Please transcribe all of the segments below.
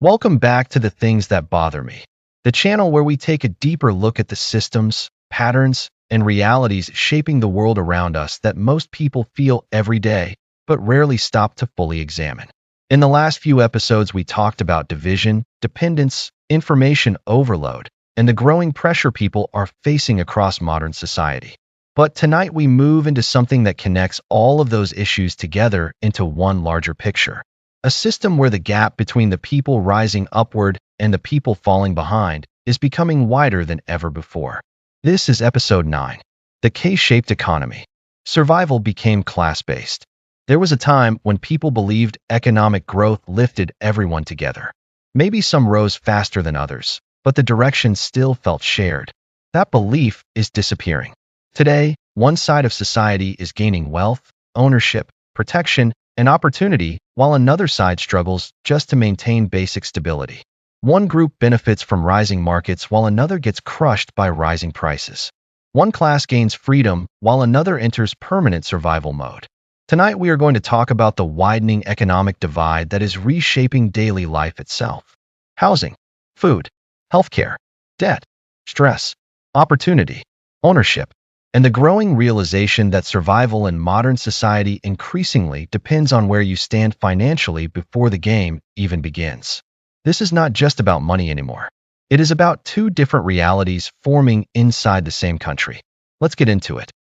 Welcome back to The Things That Bother Me, the channel where we take a deeper look at the systems, patterns, and realities shaping the world around us that most people feel every day, but rarely stop to fully examine. In the last few episodes, we talked about division, dependence, information overload, and the growing pressure people are facing across modern society. But tonight we move into something that connects all of those issues together into one larger picture. A system where the gap between the people rising upward and the people falling behind is becoming wider than ever before. This is episode 9, The K-Shaped Economy. Survival became class-based. There was a time when people believed economic growth lifted everyone together. Maybe some rose faster than others, but the direction still felt shared. That belief is disappearing. Today, one side of society is gaining wealth, ownership, protection, and opportunity, while another side struggles just to maintain basic stability. One group benefits from rising markets while another gets crushed by rising prices. One class gains freedom while another enters permanent survival mode. Tonight we are going to talk about the widening economic divide that is reshaping daily life itself. Housing, food, healthcare, debt, stress, opportunity, ownership, and the growing realization that survival in modern society increasingly depends on where you stand financially before the game even begins. This is not just about money anymore. It is about two different realities forming inside the same country. Let's get into it.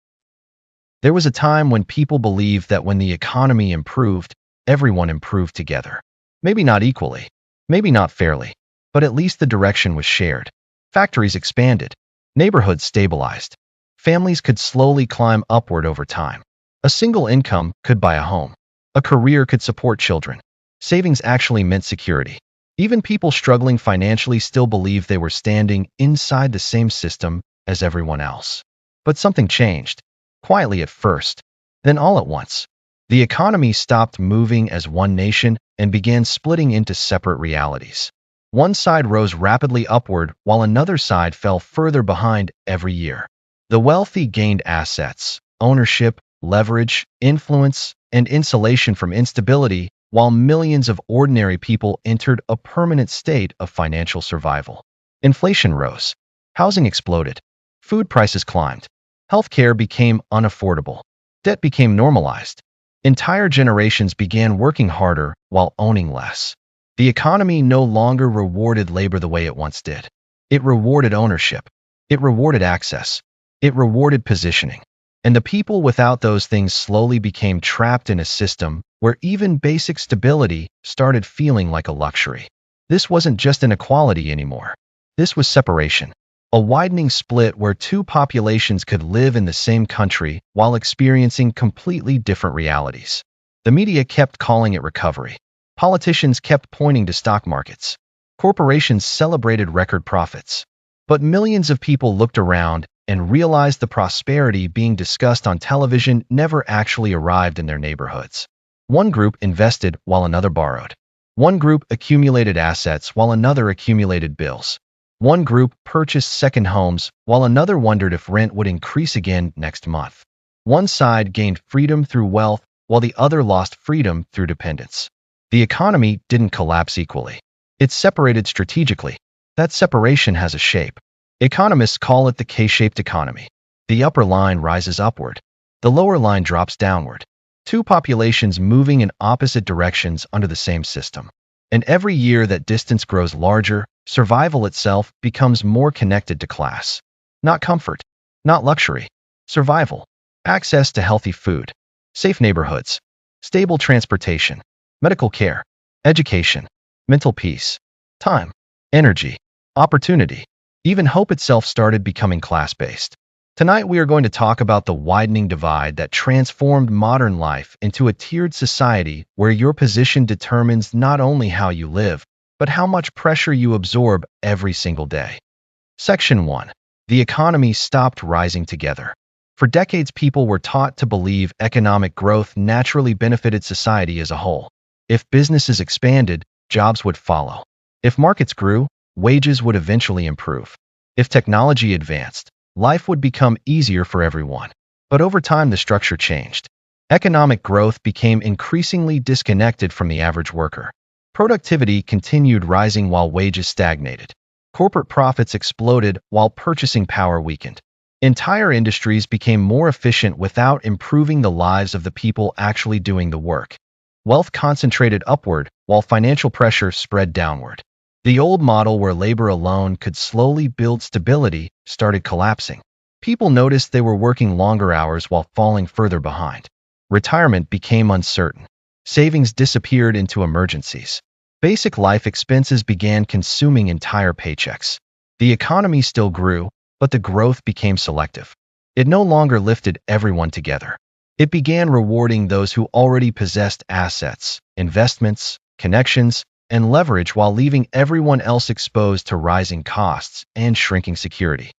There was a time when people believed that when the economy improved, everyone improved together. Maybe not equally, maybe not fairly, but at least the direction was shared. Factories expanded, neighborhoods stabilized. Families could slowly climb upward over time. A single income could buy a home. A career could support children. Savings actually meant security. Even people struggling financially still believed they were standing inside the same system as everyone else. But something changed, quietly at first, then all at once. The economy stopped moving as one nation and began splitting into separate realities. One side rose rapidly upward while another side fell further behind every year. The wealthy gained assets, ownership, leverage, influence, and insulation from instability, while millions of ordinary people entered a permanent state of financial survival. Inflation rose, housing exploded, food prices climbed, healthcare became unaffordable, debt became normalized. Entire generations began working harder while owning less. The economy no longer rewarded labor the way it once did. It rewarded ownership. It rewarded access. It rewarded positioning. And the people without those things slowly became trapped in a system where even basic stability started feeling like a luxury. This wasn't just inequality anymore. This was separation. A widening split where two populations could live in the same country while experiencing completely different realities. The media kept calling it recovery. Politicians kept pointing to stock markets. Corporations celebrated record profits. But millions of people looked around and realized the prosperity being discussed on television never actually arrived in their neighborhoods. One group invested while another borrowed. One group accumulated assets while another accumulated bills. One group purchased second homes while another wondered if rent would increase again next month. One side gained freedom through wealth while the other lost freedom through dependence. The economy didn't collapse equally. It separated strategically. That separation has a shape. Economists call it the K-shaped economy. The upper line rises upward. The lower line drops downward. Two populations moving in opposite directions under the same system. And every year that distance grows larger, survival itself becomes more connected to class. Not comfort, not luxury. Survival. Access to healthy food, safe neighborhoods, stable transportation, medical care, education, mental peace, time, energy, opportunity. Even hope itself started becoming class-based. Tonight we are going to talk about the widening divide that transformed modern life into a tiered society where your position determines not only how you live, but how much pressure you absorb every single day. Section 1. The economy stopped rising together. For decades, people were taught to believe economic growth naturally benefited society as a whole. If businesses expanded, jobs would follow. If markets grew, wages would eventually improve. If technology advanced, life would become easier for everyone. But over time, the structure changed. Economic growth became increasingly disconnected from the average worker. Productivity continued rising while wages stagnated. Corporate profits exploded while purchasing power weakened. Entire industries became more efficient without improving the lives of the people actually doing the work. Wealth concentrated upward while financial pressure spread downward. The old model where labor alone could slowly build stability started collapsing. People noticed they were working longer hours while falling further behind. Retirement became uncertain. Savings disappeared into emergencies. Basic life expenses began consuming entire paychecks. The economy still grew, but the growth became selective. It no longer lifted everyone together. It began rewarding those who already possessed assets, investments, connections, and leverage while leaving everyone else exposed to rising costs and shrinking security.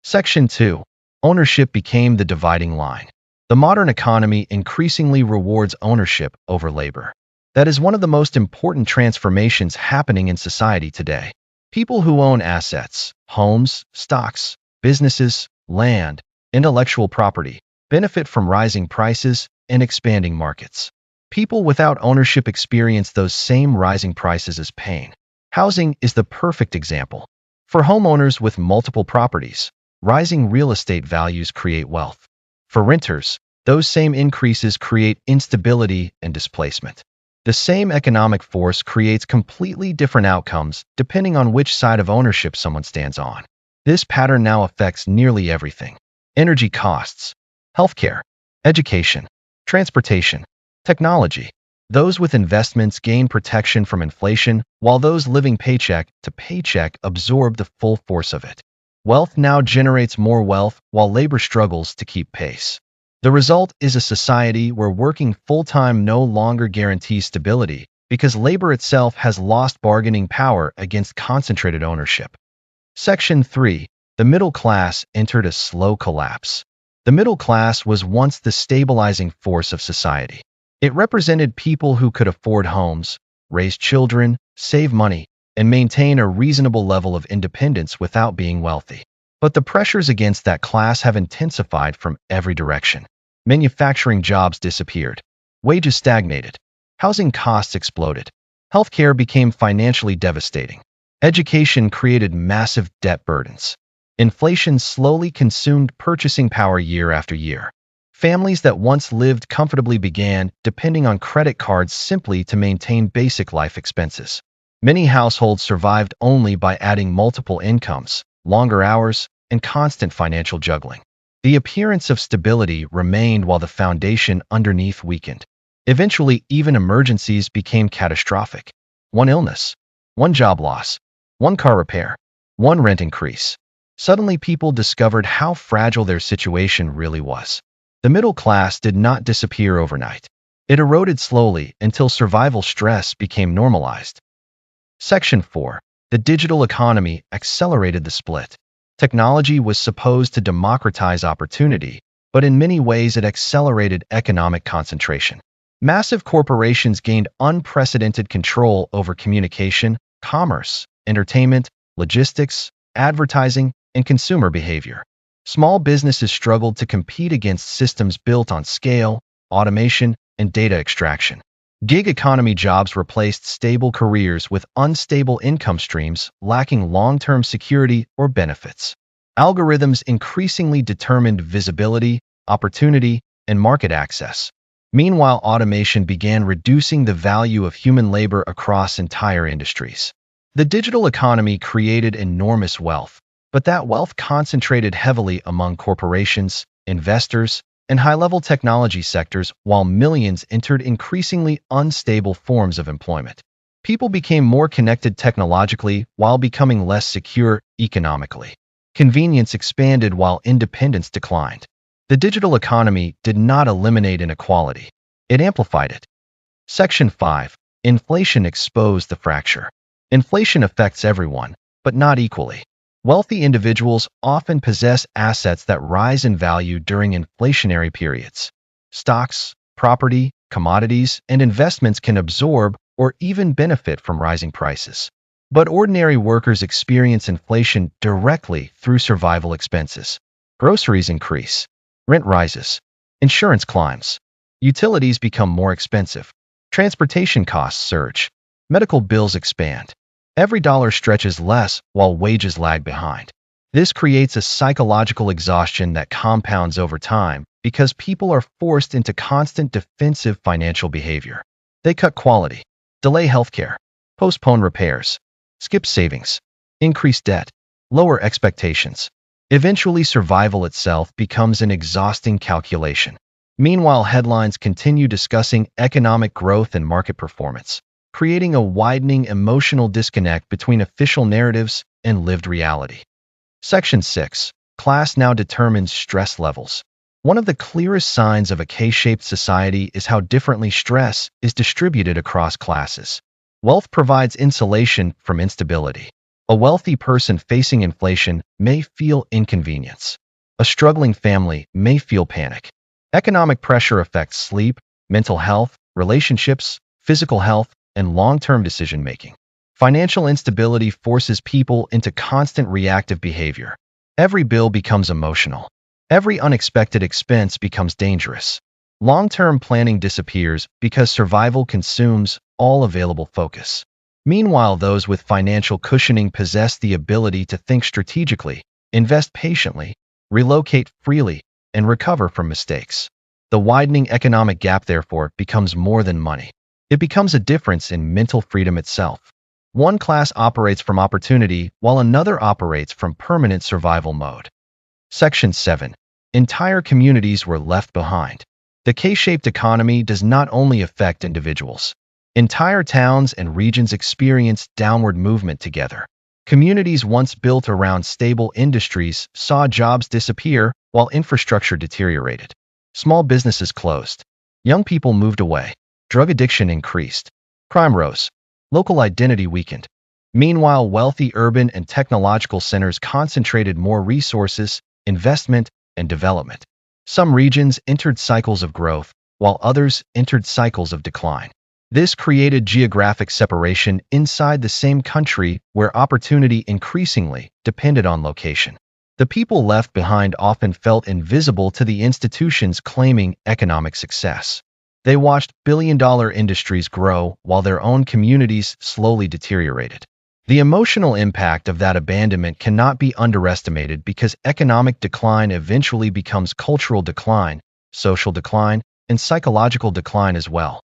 Section 2. Ownership became the dividing line. The modern economy increasingly rewards ownership over labor. That is one of the most important transformations happening in society today. People who own assets, homes, stocks, businesses, land, intellectual property, benefit from rising prices and expanding markets. People without ownership experience those same rising prices as pain. Housing is the perfect example. For homeowners with multiple properties, rising real estate values create wealth. For renters, those same increases create instability and displacement. The same economic force creates completely different outcomes depending on which side of ownership someone stands on. This pattern now affects nearly everything: energy costs, healthcare, education, transportation, technology. Those with investments gain protection from inflation, while those living paycheck to paycheck absorb the full force of it. Wealth now generates more wealth while labor struggles to keep pace. The result is a society where working full-time no longer guarantees stability because labor itself has lost bargaining power against concentrated ownership. Section 3. The middle class entered a slow collapse. The middle class was once the stabilizing force of society. It represented people who could afford homes, raise children, save money, and maintain a reasonable level of independence without being wealthy. But the pressures against that class have intensified from every direction. Manufacturing jobs disappeared. Wages stagnated. Housing costs exploded. Healthcare became financially devastating. Education created massive debt burdens. Inflation slowly consumed purchasing power year after year. Families that once lived comfortably began depending on credit cards simply to maintain basic life expenses. Many households survived only by adding multiple incomes, longer hours, and constant financial juggling. The appearance of stability remained while the foundation underneath weakened. Eventually, even emergencies became catastrophic. One illness, one job loss, one car repair, one rent increase. Suddenly, people discovered how fragile their situation really was. The middle class did not disappear overnight. It eroded slowly until survival stress became normalized. Section 4. The digital economy accelerated the split. Technology was supposed to democratize opportunity, but in many ways it accelerated economic concentration. Massive corporations gained unprecedented control over communication, commerce, entertainment, logistics, advertising, and consumer behavior. Small businesses struggled to compete against systems built on scale, automation, and data extraction. Gig economy jobs replaced stable careers with unstable income streams lacking long-term security or benefits. Algorithms increasingly determined visibility, opportunity, and market access. Meanwhile, automation began reducing the value of human labor across entire industries. The digital economy created enormous wealth, but that wealth concentrated heavily among corporations, investors, and high-level technology sectors while millions entered increasingly unstable forms of employment. People became more connected technologically while becoming less secure economically. Convenience expanded while independence declined. The digital economy did not eliminate inequality. It amplified it. Section 5. Inflation exposed the fracture. Inflation affects everyone, but not equally. Wealthy individuals often possess assets that rise in value during inflationary periods. Stocks, property, commodities, and investments can absorb or even benefit from rising prices. But ordinary workers experience inflation directly through survival expenses. Groceries increase. Rent rises. Insurance climbs. Utilities become more expensive. Transportation costs surge. Medical bills expand. Every dollar stretches less while wages lag behind. This creates a psychological exhaustion that compounds over time because people are forced into constant defensive financial behavior. They cut quality, delay healthcare, postpone repairs, skip savings, increase debt, lower expectations. Eventually, survival itself becomes an exhausting calculation. Meanwhile, headlines continue discussing economic growth and market performance, creating a widening emotional disconnect between official narratives and lived reality. Section 6. Class now determines stress levels. One of the clearest signs of a K-shaped society is how differently stress is distributed across classes. Wealth provides insulation from instability. A wealthy person facing inflation may feel inconvenience. A struggling family may feel panic. Economic pressure affects sleep, mental health, relationships, physical health, and long-term decision-making. Financial instability forces people into constant reactive behavior. Every bill becomes emotional. Every unexpected expense becomes dangerous. Long-term planning disappears because survival consumes all available focus. Meanwhile, those with financial cushioning possess the ability to think strategically, invest patiently, relocate freely, and recover from mistakes. The widening economic gap, therefore, becomes more than money. It becomes a difference in mental freedom itself. One class operates from opportunity while another operates from permanent survival mode. Section 7. Entire communities were left behind. The K-shaped economy does not only affect individuals. Entire towns and regions experience downward movement together. Communities once built around stable industries saw jobs disappear while infrastructure deteriorated. Small businesses closed. Young people moved away. Drug addiction increased. Crime rose. Local identity weakened. Meanwhile, wealthy urban and technological centers concentrated more resources, investment, and development. Some regions entered cycles of growth, while others entered cycles of decline. This created geographic separation inside the same country where opportunity increasingly depended on location. The people left behind often felt invisible to the institutions claiming economic success. They watched billion-dollar industries grow while their own communities slowly deteriorated. The emotional impact of that abandonment cannot be underestimated because economic decline eventually becomes cultural decline, social decline, and psychological decline as well.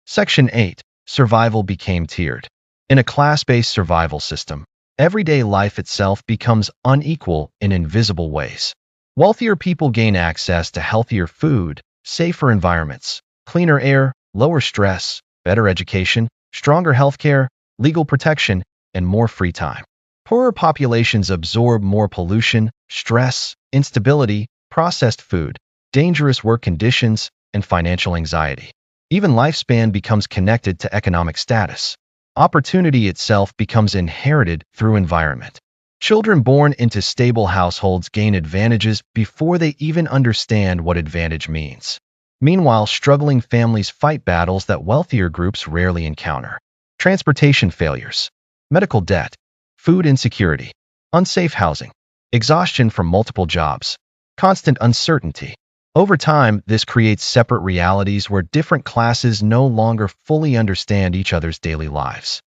Section 8. Survival became tiered. In a class-based survival system, everyday life itself becomes unequal in invisible ways. Wealthier people gain access to healthier food, safer environments, cleaner air, lower stress, better education, stronger healthcare, legal protection, and more free time. Poorer populations absorb more pollution, stress, instability, processed food, dangerous work conditions, and financial anxiety. Even lifespan becomes connected to economic status. Opportunity itself becomes inherited through environment. Children born into stable households gain advantages before they even understand what advantage means. Meanwhile, struggling families fight battles that wealthier groups rarely encounter. Transportation failures, medical debt, food insecurity, unsafe housing, exhaustion from multiple jobs, constant uncertainty. Over time, this creates separate realities where different classes no longer fully understand each other's daily lives.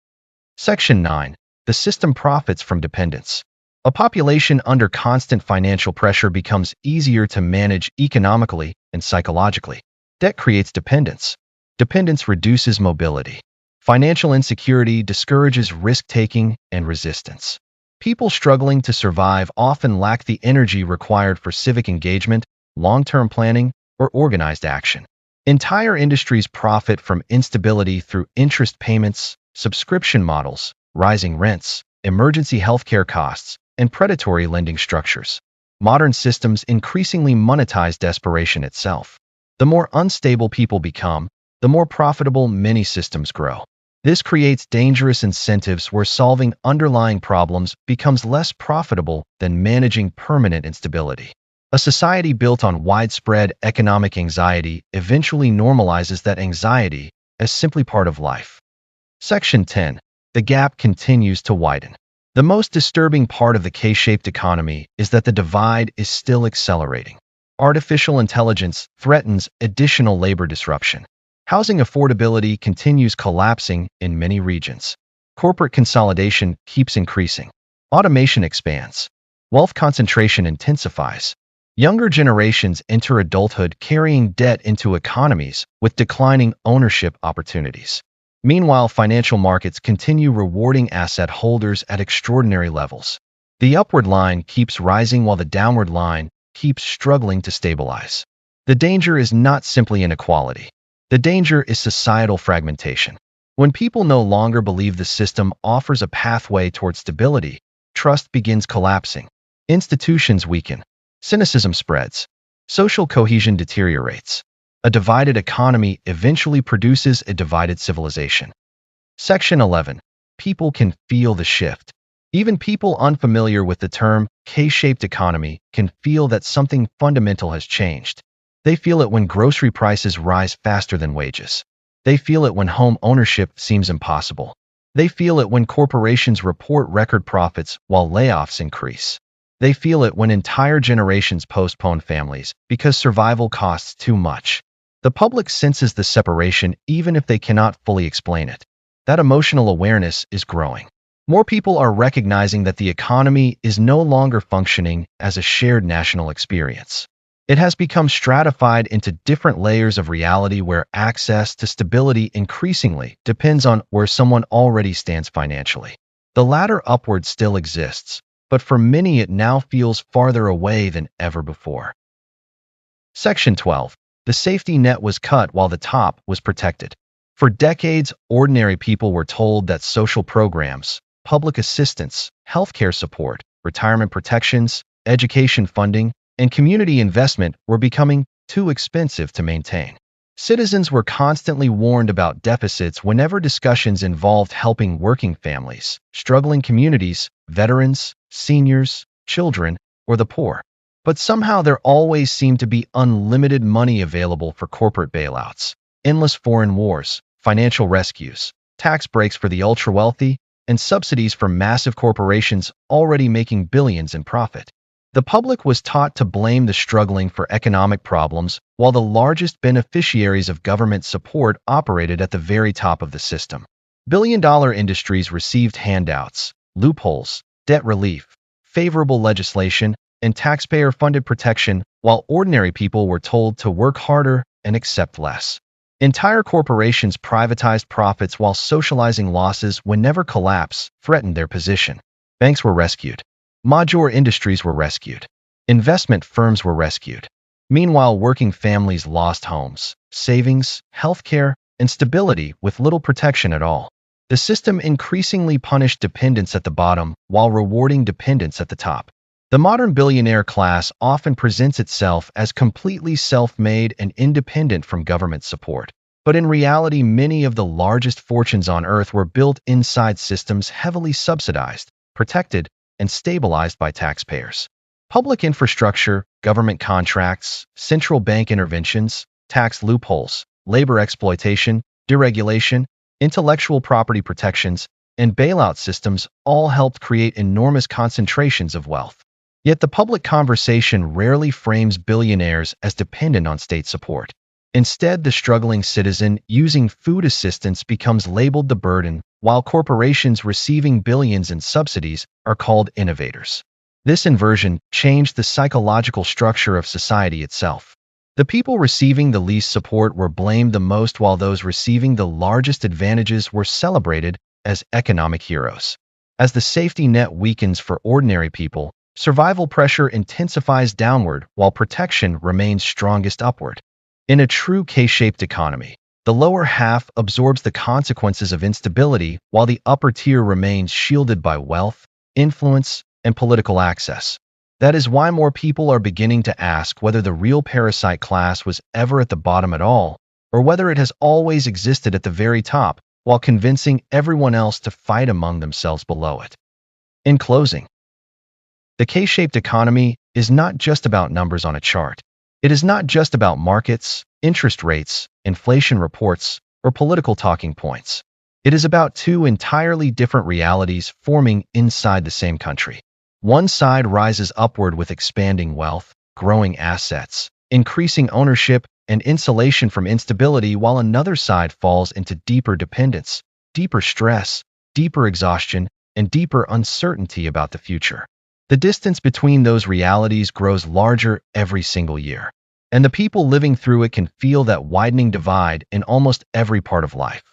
Section 9. The system profits from dependence. A population under constant financial pressure becomes easier to manage economically and psychologically. Debt creates dependence. Dependence reduces mobility. Financial insecurity discourages risk-taking and resistance. People struggling to survive often lack the energy required for civic engagement, long-term planning, or organized action. Entire industries profit from instability through interest payments, subscription models, rising rents, emergency healthcare costs, and predatory lending structures. Modern systems increasingly monetize desperation itself. The more unstable people become, the more profitable many systems grow. This creates dangerous incentives where solving underlying problems becomes less profitable than managing permanent instability. A society built on widespread economic anxiety eventually normalizes that anxiety as simply part of life. Section 10. The gap continues to widen. The most disturbing part of the K-shaped economy is that the divide is still accelerating. Artificial intelligence threatens additional labor disruption. Housing affordability continues collapsing in many regions. Corporate consolidation keeps increasing. Automation expands. Wealth concentration intensifies. Younger generations enter adulthood carrying debt into economies with declining ownership opportunities. Meanwhile, financial markets continue rewarding asset holders at extraordinary levels. The upward line keeps rising while the downward line keeps struggling to stabilize. The danger is not simply inequality. The danger is societal fragmentation. When people no longer believe the system offers a pathway toward stability, trust begins collapsing. Institutions weaken. Cynicism spreads. Social cohesion deteriorates. A divided economy eventually produces a divided civilization. Section 11. People can feel the shift. Even people unfamiliar with the term K-shaped economy can feel that something fundamental has changed. They feel it when grocery prices rise faster than wages. They feel it when home ownership seems impossible. They feel it when corporations report record profits while layoffs increase. They feel it when entire generations postpone families because survival costs too much. The public senses the separation even if they cannot fully explain it. That emotional awareness is growing. More people are recognizing that the economy is no longer functioning as a shared national experience. It has become stratified into different layers of reality where access to stability increasingly depends on where someone already stands financially. The ladder upward still exists, but for many it now feels farther away than ever before. Section 12. The safety net was cut while the top was protected. For decades, ordinary people were told that social programs, public assistance, healthcare support, retirement protections, education funding, and community investment were becoming too expensive to maintain. Citizens were constantly warned about deficits whenever discussions involved helping working families, struggling communities, veterans, seniors, children, or the poor. But somehow there always seemed to be unlimited money available for corporate bailouts, endless foreign wars, financial rescues, tax breaks for the ultra-wealthy, and subsidies for massive corporations already making billions in profit. The public was taught to blame the struggling for economic problems, while the largest beneficiaries of government support operated at the very top of the system. Billion-dollar industries received handouts, loopholes, debt relief, favorable legislation, and taxpayer-funded protection, while ordinary people were told to work harder and accept less. Entire corporations privatized profits while socializing losses whenever collapse threatened their position. Banks were rescued. Major industries were rescued. Investment firms were rescued. Meanwhile, working families lost homes, savings, healthcare, and stability with little protection at all. The system increasingly punished dependents at the bottom while rewarding dependents at the top. The modern billionaire class often presents itself as completely self-made and independent from government support. But in reality, many of the largest fortunes on earth were built inside systems heavily subsidized, protected, and stabilized by taxpayers. Public infrastructure, government contracts, central bank interventions, tax loopholes, labor exploitation, deregulation, intellectual property protections, and bailout systems all helped create enormous concentrations of wealth. Yet the public conversation rarely frames billionaires as dependent on state support. Instead, the struggling citizen using food assistance becomes labeled the burden, while corporations receiving billions in subsidies are called innovators. This inversion changed the psychological structure of society itself. The people receiving the least support were blamed the most, while those receiving the largest advantages were celebrated as economic heroes. As the safety net weakens for ordinary people, survival pressure intensifies downward while protection remains strongest upward. In a true K-shaped economy, the lower half absorbs the consequences of instability while the upper tier remains shielded by wealth, influence, and political access. That is why more people are beginning to ask whether the real parasite class was ever at the bottom at all, or whether it has always existed at the very top, while convincing everyone else to fight among themselves below it. In closing, the K-shaped economy is not just about numbers on a chart. It is not just about markets, interest rates, inflation reports, or political talking points. It is about two entirely different realities forming inside the same country. One side rises upward with expanding wealth, growing assets, increasing ownership and insulation from instability, while another side falls into deeper dependence, deeper stress, deeper exhaustion, and deeper uncertainty about the future. The distance between those realities grows larger every single year, and the people living through it can feel that widening divide in almost every part of life.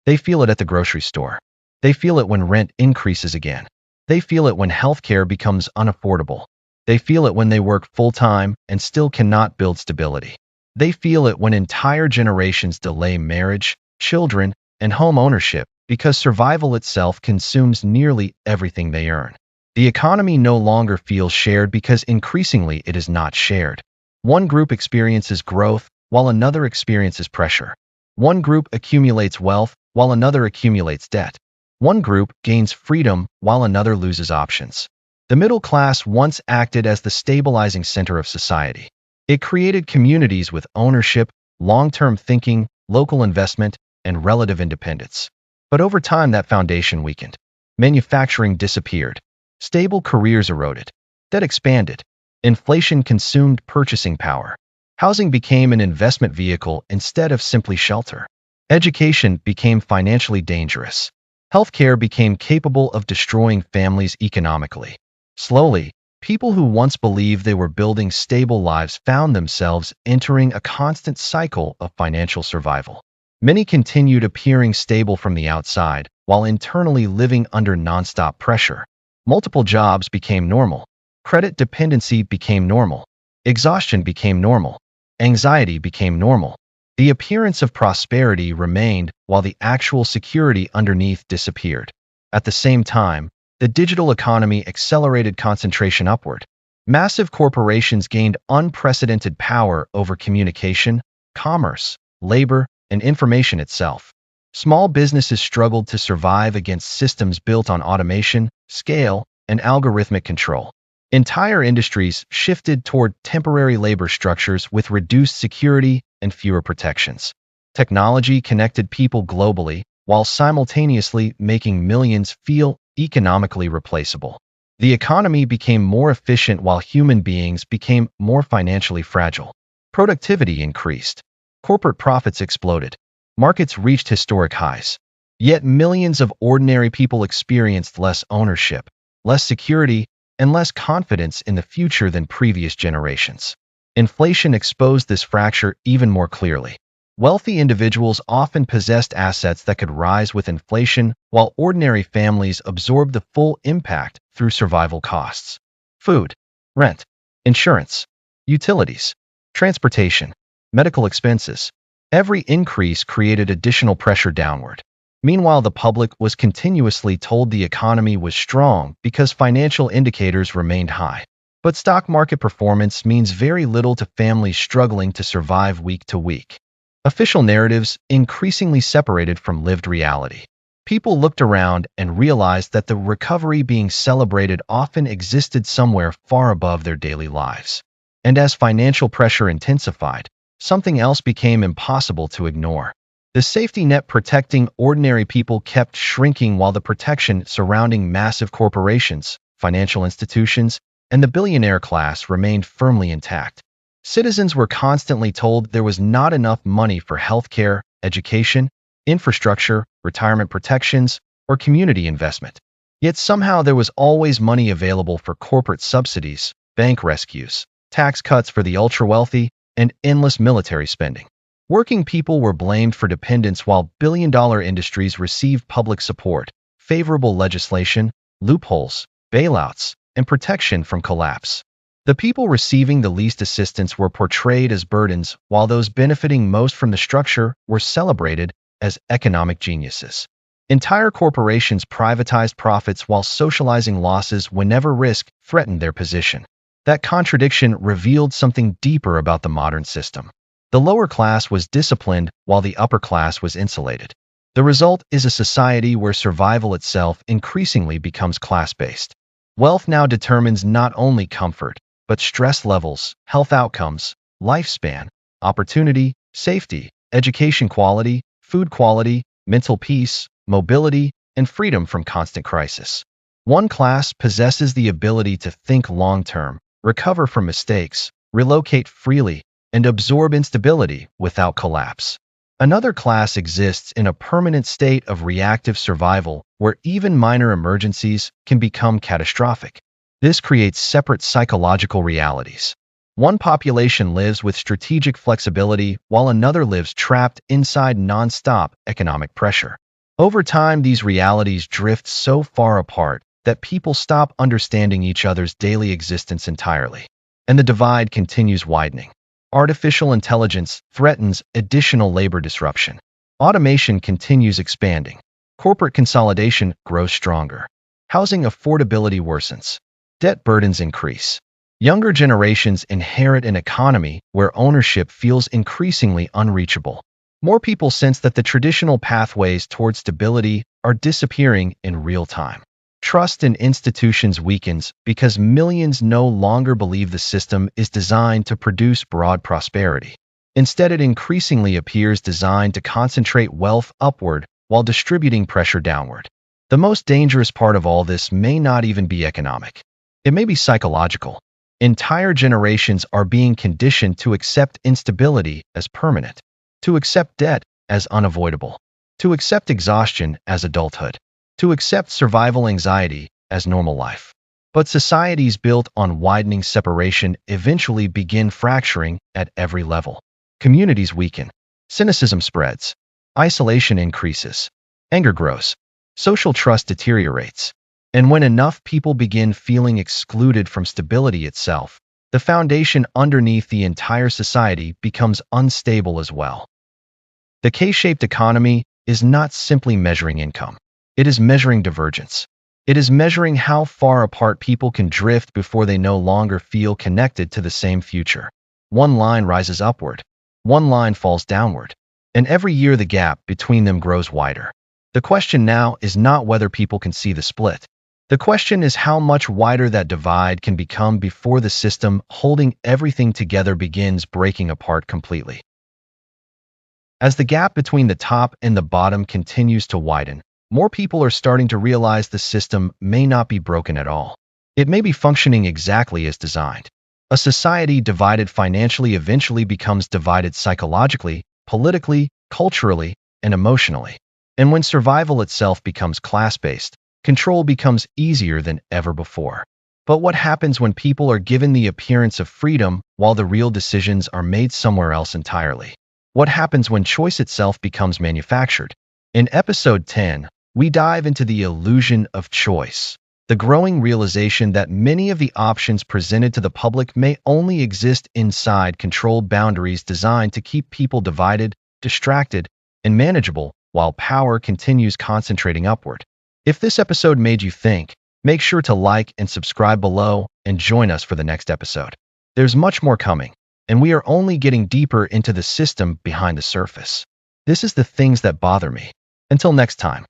They feel it at the grocery store. They feel it when rent increases again. They feel it when healthcare becomes unaffordable. They feel it when they work full-time and still cannot build stability. They feel it when entire generations delay marriage, children, and home ownership because survival itself consumes nearly everything they earn. The economy no longer feels shared because increasingly it is not shared. One group experiences growth while another experiences pressure. One group accumulates wealth while another accumulates debt. One group gains freedom while another loses options. The middle class once acted as the stabilizing center of society. It created communities with ownership, long-term thinking, local investment, and relative independence. But over time, that foundation weakened. Manufacturing disappeared. Stable careers eroded. Debt expanded. Inflation consumed purchasing power. Housing became an investment vehicle instead of simply shelter. Education became financially dangerous. Healthcare became capable of destroying families economically. Slowly, people who once believed they were building stable lives found themselves entering a constant cycle of financial survival. Many continued appearing stable from the outside, while internally living under nonstop pressure. Multiple jobs became normal. Credit dependency became normal. Exhaustion became normal. Anxiety became normal. The appearance of prosperity remained while the actual security underneath disappeared. At the same time, the digital economy accelerated concentration upward. Massive corporations gained unprecedented power over communication, commerce, labor, and information itself. Small businesses struggled to survive against systems built on automation, scale, and algorithmic control. Entire industries shifted toward temporary labor structures with reduced security and fewer protections. Technology connected people globally, while simultaneously making millions feel economically replaceable. The economy became more efficient while human beings became more financially fragile. Productivity increased. Corporate profits exploded. Markets reached historic highs. Yet millions of ordinary people experienced less ownership, less security, and less confidence in the future than previous generations. Inflation exposed this fracture even more clearly. Wealthy individuals often possessed assets that could rise with inflation, while ordinary families absorbed the full impact through survival costs. Food, rent, insurance, utilities, transportation, medical expenses. Every increase created additional pressure downward. Meanwhile, the public was continuously told the economy was strong because financial indicators remained high. But stock market performance means very little to families struggling to survive week to week. Official narratives increasingly separated from lived reality. People looked around and realized that the recovery being celebrated often existed somewhere far above their daily lives. And as financial pressure intensified, something else became impossible to ignore. The safety net protecting ordinary people kept shrinking while the protection surrounding massive corporations, financial institutions, and the billionaire class remained firmly intact. Citizens were constantly told there was not enough money for healthcare, education, infrastructure, retirement protections, or community investment. Yet somehow there was always money available for corporate subsidies, bank rescues, tax cuts for the ultra-wealthy, and endless military spending. Working people were blamed for dependence while billion-dollar industries received public support, favorable legislation, loopholes, bailouts, and protection from collapse. The people receiving the least assistance were portrayed as burdens, while those benefiting most from the structure were celebrated as economic geniuses. Entire corporations privatized profits while socializing losses whenever risk threatened their position. That contradiction revealed something deeper about the modern system. The lower class was disciplined while the upper class was insulated. The result is a society where survival itself increasingly becomes class-based. Wealth now determines not only comfort, but stress levels, health outcomes, lifespan, opportunity, safety, education quality, food quality, mental peace, mobility, and freedom from constant crisis. One class possesses the ability to think long-term, recover from mistakes, relocate freely, and absorb instability without collapse. Another class exists in a permanent state of reactive survival where even minor emergencies can become catastrophic. This creates separate psychological realities. One population lives with strategic flexibility while another lives trapped inside non-stop economic pressure. Over time, these realities drift so far apart that people stop understanding each other's daily existence entirely, and the divide continues widening. Artificial intelligence threatens additional labor disruption. Automation continues expanding. Corporate consolidation grows stronger. Housing affordability worsens. Debt burdens increase. Younger generations inherit an economy where ownership feels increasingly unreachable. More people sense that the traditional pathways toward stability are disappearing in real time. Trust in institutions weakens because millions no longer believe the system is designed to produce broad prosperity. Instead, it increasingly appears designed to concentrate wealth upward while distributing pressure downward. The most dangerous part of all this may not even be economic. It may be psychological. Entire generations are being conditioned to accept instability as permanent, to accept debt as unavoidable, to accept exhaustion as adulthood, to accept survival anxiety as normal life. But societies built on widening separation eventually begin fracturing at every level. Communities weaken. Cynicism spreads. Isolation increases. Anger grows. Social trust deteriorates. And when enough people begin feeling excluded from stability itself, the foundation underneath the entire society becomes unstable as well. The K-shaped economy is not simply measuring income. It is measuring divergence. It is measuring how far apart people can drift before they no longer feel connected to the same future. One line rises upward. One line falls downward. And every year the gap between them grows wider. The question now is not whether people can see the split. The question is how much wider that divide can become before the system holding everything together begins breaking apart completely. As the gap between the top and the bottom continues to widen, more people are starting to realize the system may not be broken at all. It may be functioning exactly as designed. A society divided financially eventually becomes divided psychologically, politically, culturally, and emotionally. And when survival itself becomes class-based, control becomes easier than ever before. But what happens when people are given the appearance of freedom while the real decisions are made somewhere else entirely? What happens when choice itself becomes manufactured? In episode 10, we dive into the illusion of choice, the growing realization that many of the options presented to the public may only exist inside controlled boundaries designed to keep people divided, distracted, and manageable while power continues concentrating upward. If this episode made you think, make sure to like and subscribe below and join us for the next episode. There's much more coming, and we are only getting deeper into the system behind the surface. This is the things that bother me. Until next time.